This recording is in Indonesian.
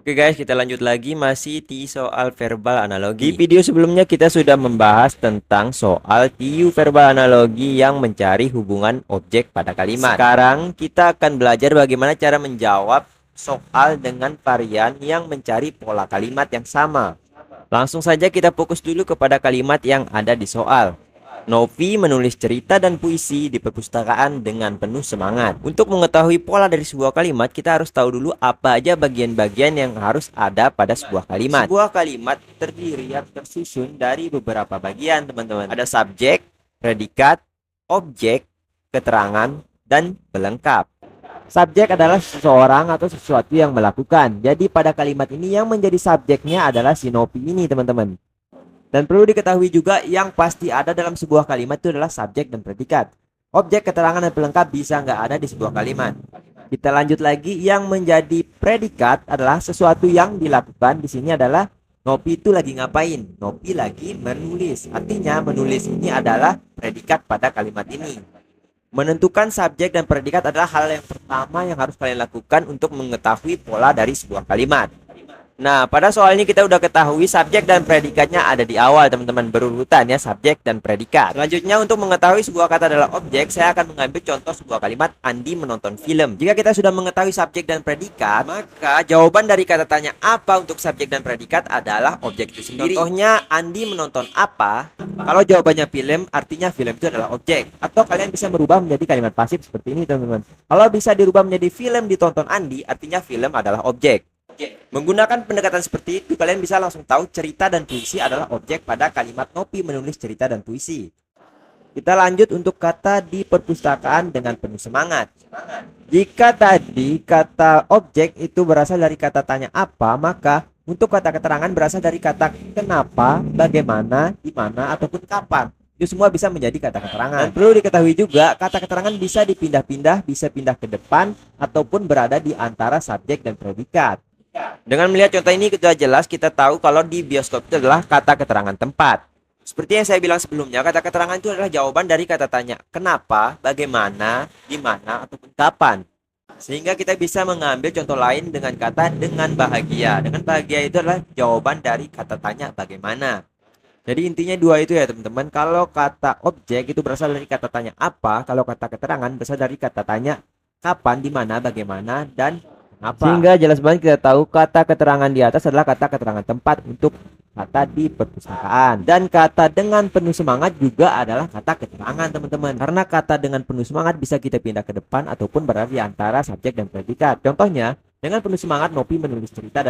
Oke guys, kita lanjut lagi masih di soal verbal analogi. Di video sebelumnya kita sudah membahas tentang soal TIU verbal analogi yang mencari hubungan objek pada kalimat. Sekarang kita akan belajar bagaimana cara menjawab soal dengan varian yang mencari pola kalimat yang sama. Langsung saja kita fokus dulu kepada kalimat yang ada di soal. Novi menulis cerita dan puisi di perpustakaan dengan penuh semangat. Untuk mengetahui pola dari sebuah kalimat, kita harus tahu dulu apa aja bagian-bagian yang harus ada pada sebuah kalimat. Sebuah kalimat terdiri atau tersusun dari beberapa bagian, teman-teman. Ada subjek, predikat, objek, keterangan, dan pelengkap. Subjek adalah seseorang atau sesuatu yang melakukan. Jadi pada kalimat ini yang menjadi subjeknya adalah si Novi ini, teman-teman. Dan perlu diketahui juga yang pasti ada dalam sebuah kalimat itu adalah subjek dan predikat. Objek, keterangan, dan pelengkap bisa nggak ada di sebuah kalimat. Kita lanjut lagi, yang menjadi predikat adalah sesuatu yang dilakukan. Di sini adalah Novi itu lagi ngapain? Novi lagi menulis. Artinya menulis ini adalah predikat pada kalimat ini. Menentukan subjek dan predikat adalah hal yang pertama yang harus kalian lakukan untuk mengetahui pola dari sebuah kalimat. Nah, pada soal ini kita udah ketahui subjek dan predikatnya ada di awal, teman-teman, berurutan ya, subjek dan predikat. Selanjutnya, untuk mengetahui sebuah kata adalah objek, saya akan mengambil contoh sebuah kalimat Andi menonton film. Jika kita sudah mengetahui subjek dan predikat, maka jawaban dari kata tanya apa untuk subjek dan predikat adalah objek itu sendiri. Contohnya, Andi menonton apa? Kalau jawabannya film, artinya film itu adalah objek. Atau kalian bisa merubah menjadi kalimat pasif seperti ini, teman-teman. Kalau bisa dirubah menjadi film ditonton Andi, artinya film adalah objek. Menggunakan pendekatan seperti itu, kalian bisa langsung tahu cerita dan puisi adalah objek pada kalimat Novi menulis cerita dan puisi. Kita lanjut untuk kata di perpustakaan dengan penuh semangat. Jika tadi kata objek itu berasal dari kata tanya apa, maka untuk kata keterangan berasal dari kata kenapa, bagaimana, di mana, ataupun kapan. Itu semua bisa menjadi kata keterangan. Dan perlu diketahui juga, kata keterangan bisa dipindah-pindah, bisa pindah ke depan, ataupun berada di antara subjek dan predikat. Dengan melihat contoh ini sudah jelas kita tahu kalau di bioskop itu adalah kata keterangan tempat. Seperti yang saya bilang sebelumnya, kata keterangan itu adalah jawaban dari kata tanya kenapa, bagaimana, di mana, ataupun kapan. Sehingga kita bisa mengambil contoh lain dengan kata dengan bahagia. Dengan bahagia itu adalah jawaban dari kata tanya bagaimana. Jadi intinya dua itu ya, teman-teman. Kalau kata objek itu berasal dari kata tanya apa, kalau kata keterangan berasal dari kata tanya kapan, di mana, bagaimana, dan apa? Sehingga jelas banget kita tahu kata keterangan di atas adalah kata keterangan tempat untuk kata di perpustakaan. Dan kata dengan penuh semangat juga adalah kata keterangan, teman-teman. Karena kata dengan penuh semangat bisa kita pindah ke depan ataupun berada di antara subjek dan predikat. Contohnya, dengan penuh semangat Novi menulis cerita dan